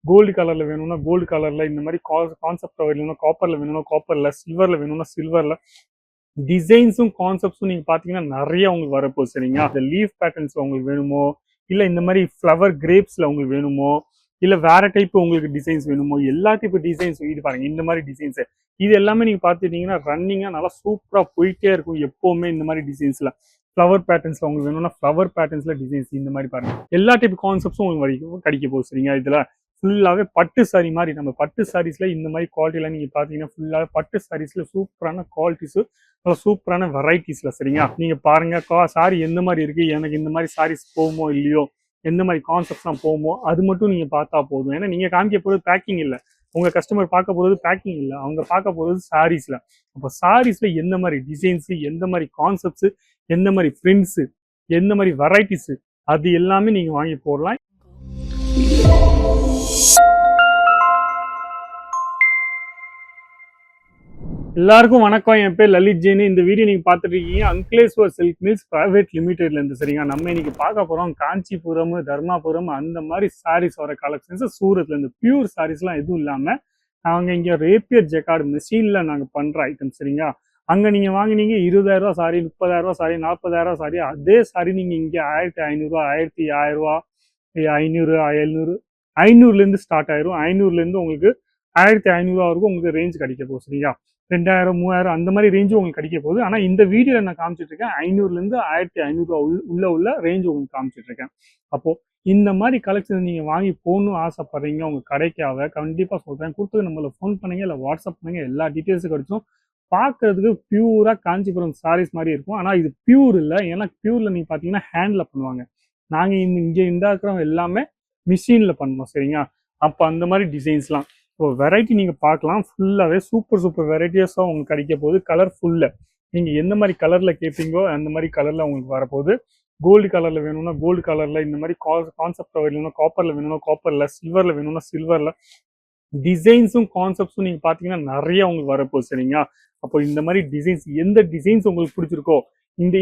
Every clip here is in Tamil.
கோல்டு கலர்ல வேணும்னா கோல்டு கலர்ல, இந்த மாதிரி கான்செப்ட் வேணும்னா காப்பர்ல வேணும்னா காப்பர்ல, சில்வர்ல வேணும்னா சில்வர்ல, டிசைன்ஸும் கான்செப்ட்ஸும் நீங்க பாத்தீங்கன்னா நிறைய உங்களுக்கு வரப்போகுது சரிங்களா. இந்த லீஃப் பேட்டர்ன்ஸ்ல உங்களுக்கு வேணுமோ, இல்ல இந்த மாதிரி ஃப்ளவர் கிரேப்ஸ்ல உங்களுக்கு வேணுமோ, இல்ல வேற டைப் உங்களுக்கு டிசைன்ஸ் வேணுமோ, எல்லா டைப் டிசைன்ஸ் இது பாருங்க. இந்த மாதிரி டிசைன்ஸ் இது எல்லாமே நீங்க பாத்துட்டீங்கன்னா ரன்னிங்கா நல்லா சூப்பரா போயிட்டே இருக்கும் எப்பவுமே. இந்த மாதிரி டிசைன்ஸ்ல ஃப்ளவர் பேட்டர்ன்ஸ்ல உங்களுக்கு வேணும்னா ஃப்ளவர் பேட்டர்ன்ஸ்ல டிசைன்ஸ் இந்த மாதிரி பாருங்க. எல்லா டைப் கான்செப்ட்ஸும் உங்களுக்கு கிடைக்க போகுது சரிங்களா. இதுல ஃபுல்லாவே பட்டு சாரி மாதிரி, நம்ம பட்டு சாரீஸ்ல இந்த மாதிரி குவாலிட்டிலாம் நீங்க பாத்தீங்கன்னா ஃபுல்லாவே பட்டு சாரீஸ்ல சூப்பரான குவாலிட்டிஸ், சூப்பரான வெரைட்டிஸ்ல சரிங்களா. நீங்க பாருங்க சாரி எந்த மாதிரி இருக்கு, எனக்கு இந்த மாதிரி சாரீஸ் போகுமோ இல்லையோ, எந்த மாதிரி கான்செப்ட்ஸ்லாம் போகுமோ அது மட்டும் நீங்க பார்த்தா போதும். ஏன்னா நீங்க காமிக்க போறது பேக்கிங் இல்லை, உங்க கஸ்டமர் பார்க்க போறது பேக்கிங் இல்லை, அவங்க பார்க்க போறது சாரீஸ்ல. அப்போ சாரீஸ்ல எந்த மாதிரி டிசைன்ஸ், எந்த மாதிரி கான்செப்ட்ஸ், எந்த மாதிரி பிரிண்ட்ஸ், எந்த மாதிரி வெரைட்டிஸ், அது எல்லாமே நீங்க வாங்கி போடலாம். எல்லாருக்கும் வணக்கம். என் பேர் லலித் ஜெயின். இந்த வீடியோ நீங்க பார்த்துட்டு இருக்கீங்க அங்கிலேஸ்வர் சில்க் மில்ஸ் பிரைவேட் லிமிடெட்ல இருந்து சரிங்க. நம்ம இன்னைக்கு பார்க்க போறோம் காஞ்சிபுரம், தர்மாபுரம் அந்த மாதிரி சாரீஸ் வர கலெக்ஷன்ஸ். சூரத்ல இருந்து பியூர் சாரீஸ்லாம் எதுவும் இல்லாம நாங்க இங்க ரேப்பியர் ஜெக்கார்டு மிஷின்ல நாங்க பண்ற ஐட்டம் சரிங்களா. அங்க நீங்க வாங்கினீங்க 20,000 சாரி, 30,000 சாரி, 40,000 சாரி, அதே சாரி நீங்க இங்க 1,500, 1,1000, 500, 700, 500ல இருந்து ஸ்டார்ட் ஆயிரும். 500ல இருந்து உங்களுக்கு 1,500 வரைக்கும் உங்களுக்கு ரேஞ்ச் கிடைக்க போகுது சரிங்களா. 2,000, 3,000 அந்த மாதிரி ரேஞ்சும் உங்களுக்கு கிடைக்க போகுது. ஆனால் இந்த வீடியோவில் நான் காமிச்சிட்டு இருக்கேன் 500லேருந்து 1,500 உள்ள ரேஞ்ச் உங்களுக்கு காமிச்சிட்டு இருக்கேன். அப்போ இந்த மாதிரி கலெக்ஷன் நீங்க வாங்கி போகணும்னு ஆசைப்படுறீங்க, உங்க கடைக்காக கண்டிப்பா சொல்றேன். கொடுத்து நம்மள ஃபோன் பண்ணுங்க, இல்லை வாட்ஸ்அப் பண்ணுங்க, எல்லா டீட்டெயில்ஸும் கிடைச்சும். பார்க்கறதுக்கு பியூரா காஞ்சிபுரம் சாரீஸ் மாதிரி இருக்கும். ஆனால் இது பியூர் இல்லை. ஏன்னா பியூர்ல நீங்க பாத்தீங்கன்னா ஹேண்ட்ல பண்ணுவாங்க. நாங்க இங்க இருக்கிறவங்க எல்லாமே மிஷின்ல பண்ணோம் சரிங்களா. அப்போ அந்த மாதிரி டிசைன்ஸ்லாம் ஸோ வெரைட்டி நீங்கள் பார்க்கலாம். ஃபுல்லாகவே சூப்பர் வெரைட்டிஸாக உங்களுக்கு கிடைக்க போகுது. கலர்ஃபுல்ல நீங்கள் எந்த மாதிரி கலரில் கேட்பீங்கோ அந்த மாதிரி கலரில் உங்களுக்கு வரப்போகுது. கோல்டு கலரில் வேணும்னா கோல்டு கலரில், இந்த மாதிரி கான்செப்ட் வேணும்னா காப்பரில் வேணும்னா காப்பரில், சில்வரில் வேணும்னா சில்வரில், டிசைன்ஸும் கான்செப்ட்ஸும் நீங்கள் பார்த்தீங்கன்னா நிறைய உங்களுக்கு வரப்போகுது சரிங்களா. அப்போ இந்த மாதிரி டிசைன்ஸ் எந்த டிசைன்ஸ் உங்களுக்கு பிடிச்சிருக்கோ,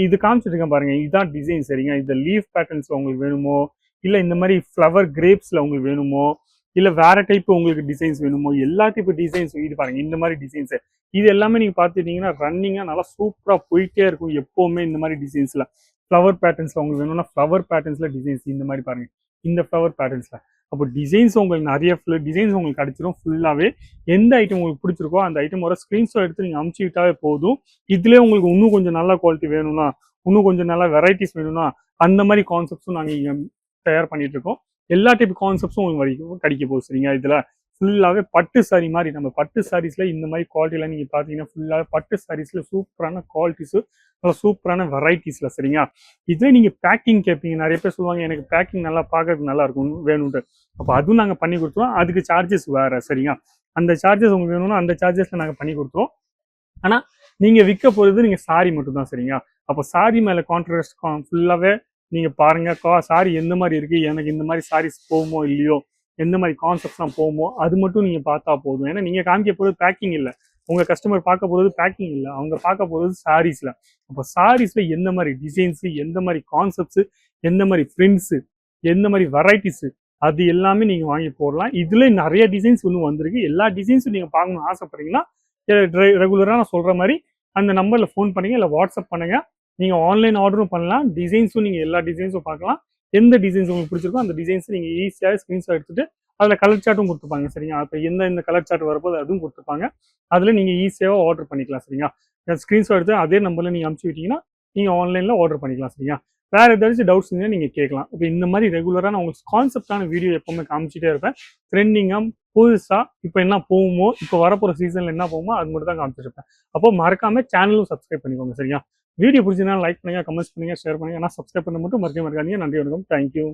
இது காமிச்சிருக்கேன் பாருங்க, இதுதான் டிசைன் சரிங்க. இந்த லீஃப் பேட்டர்ன்ஸ் உங்களுக்கு வேணுமோ, இல்லை இந்த மாதிரி ஃப்ளவர் கிரேப்ஸில் உங்களுக்கு வேணுமோ, இல்ல வேற டைப் உங்களுக்கு டிசைன்ஸ் வேணுமோ, எல்லா டைப் டிசைன்ஸ் இது பாருங்க. இந்த மாதிரி டிசைன்ஸ் இது எல்லாமே நீங்க பாத்துட்டீங்கன்னா ரன்னிங்கா நல்லா சூப்பரா போயிட்டே இருக்கும் எப்பவுமே. இந்த மாதிரி டிசைன்ஸ்ல ஃப்ளவர் பேட்டர்ன்ஸ்ல உங்களுக்கு வேணும்னா ஃப்ளவர் பேட்டர்ன்ஸ்ல டிசைன்ஸ் இந்த மாதிரி பாருங்க. இந்த ஃப்ளவர் பேட்டர்ன்ஸ்ல அப்போ டிசைன்ஸ் உங்களுக்கு நிறைய டிசைன்ஸ் உங்களுக்கு கிடைச்சிடும். ஃபுல்லாவே எந்த ஐட்டம் உங்களுக்கு பிடிச்சிருக்கோ அந்த ஐட்டம் ஒரு ஸ்கிரீன்ஷாட் எடுத்து நீங்க அமுச்சு விட்டாவே போதும். இதுலயே உங்களுக்கு இன்னும் கொஞ்சம் நல்ல குவாலிட்டி வேணும்னா, இன்னும் கொஞ்சம் நல்ல வெரைட்டிஸ் வேணும்னா, அந்த மாதிரி கான்செப்ட்ஸும் நாங்க தயார் பண்ணிட்டு இருக்கோம். எல்லா டைப் கான்செப்ட்ஸும் உங்களுக்கு கிடைக்க போகுது சரிங்க. இதுல ஃபுல்லாவே பட்டு சாரி மாதிரி, நம்ம பட்டு சாரீஸ்ல இந்த மாதிரி குவாலிட்டிலாம் நீங்க பாத்தீங்கன்னா ஃபுல்லாவே பட்டு சாரீஸ்ல சூப்பரான குவாலிட்டிஸ், சூப்பரான வெரைட்டிஸ்ல சரிங்க. இதுல நீங்க பேக்கிங் கேட்பீங்க. நிறைய பேர் சொல்லுவாங்க எனக்கு பேக்கிங் நல்லா பார்க்கறதுக்கு நல்லா இருக்கும் வேணும்ட்டு. அப்போ அதுவும் நாங்க பண்ணி கொடுத்துருவோம். அதுக்கு சார்ஜஸ் வேற சரிங்க. அந்த சார்ஜஸ் உங்களுக்கு வேணும்னா அந்த சார்ஜஸ்ல நாங்க பண்ணி கொடுத்துருவோம். ஆனா நீங்க விற்க போறது நீங்க சாரி மட்டும் தான் சரிங்க. அப்போ சாரி மேல கான்ட்ராஸ்ட் ஃபுல்லாவே நீங்க பாருங்க சாரி எந்த மாதிரி இருக்கு, எனக்கு இந்த மாதிரி சாரீஸ் போகுமோ இல்லையோ, எந்த மாதிரி கான்செப்ட்ஸ்லாம் போகுமோ அது மட்டும் நீங்க பார்த்தா போதும். ஏன்னா நீங்க காமிக்க போறது பேக்கிங் இல்லை, உங்க கஸ்டமர் பார்க்க போறது பேக்கிங் இல்லை, அவங்க பார்க்க போறது சாரீஸ்ல. அப்போ சாரீஸ்ல எந்த மாதிரி டிசைன்ஸ், எந்த மாதிரி கான்செப்ட்ஸ், எந்த மாதிரி பிரிண்ட்ஸ், எந்த மாதிரி வெரைட்டிஸ், அது எல்லாமே நீங்க வாங்கி போடலாம். இதுல நிறைய டிசைன்ஸ் இன்னும் வந்திருக்கு. எல்லா டிசைன்ஸும் நீங்க பார்க்கணும்னு ஆசைப்படுறீங்கன்னா ரெகுலரா நான் சொல்ற மாதிரி அந்த நம்பர்ல ஃபோன் பண்ணுங்க, இல்லை வாட்ஸ்அப் பண்ணுங்க. நீங்க ஆன்லைன் ஆர்டரும் பண்ணலாம். டிசைன்ஸும் நீங்க எல்லா டிசைன்ஸும் பார்க்கலாம். எந்த டிசைன்ஸ் உங்களுக்கு பிடிச்சிருக்கோ அந்த டிசைன்ஸ் நீங்க ஈஸியாக ஸ்கிரீன்ஷாட் எடுத்துட்டு அதில் கலர் சார்ட்டும் கொடுத்துப்பாங்க சரிங்களா. அப்போ இந்த கலர் சார்ட் வரப்போது அதுவும் கொடுத்துப்பாங்க. அதில் நீங்கள் ஈஸியாக ஆர்டர் பண்ணிக்கலாம் சரிங்களா. ஸ்கிரீன்ஷாட் எடுத்து அதே நம்பரில் நீங்கள் அனுப்பிச்சு விட்டீங்கன்னா நீங்கள் ஆன்லைனில் ஆர்டர் பண்ணிக்கலாம் சரிங்களா. வேற ஏதாச்சும் டவுட்ஸ் இருந்தால் நீங்கள் கேட்கலாம். இப்போ இந்த மாதிரி ரெகுலராக நான் உங்களுக்கு கான்செப்டான வீடியோ எப்பவுமே காமிச்சிட்டே இருப்பேன். ட்ரெண்டிங்காக புதுசாக இப்போ என்ன போகுமோ, இப்போ வரப்போகிற சீசனில் என்ன போகுமோ அது மட்டும் தான் காமிச்சிருப்பேன். அப்போ மறக்காம சேனலும் சப்ஸ்கிரைப் பண்ணிக்கோங்க சரிங்களா. வீடியோ பிடிச்சிருந்தா லைக் பண்ணுங்க, கமெண்ட்ஸ் பண்ணுங்க, ஷேர் பண்ணுங்க. ஆனால் சப்ஸ்கிரைப் பண்ண மட்டும் மறக்காதீங்க. நன்றி, வணக்கம், தேங்க்யூ.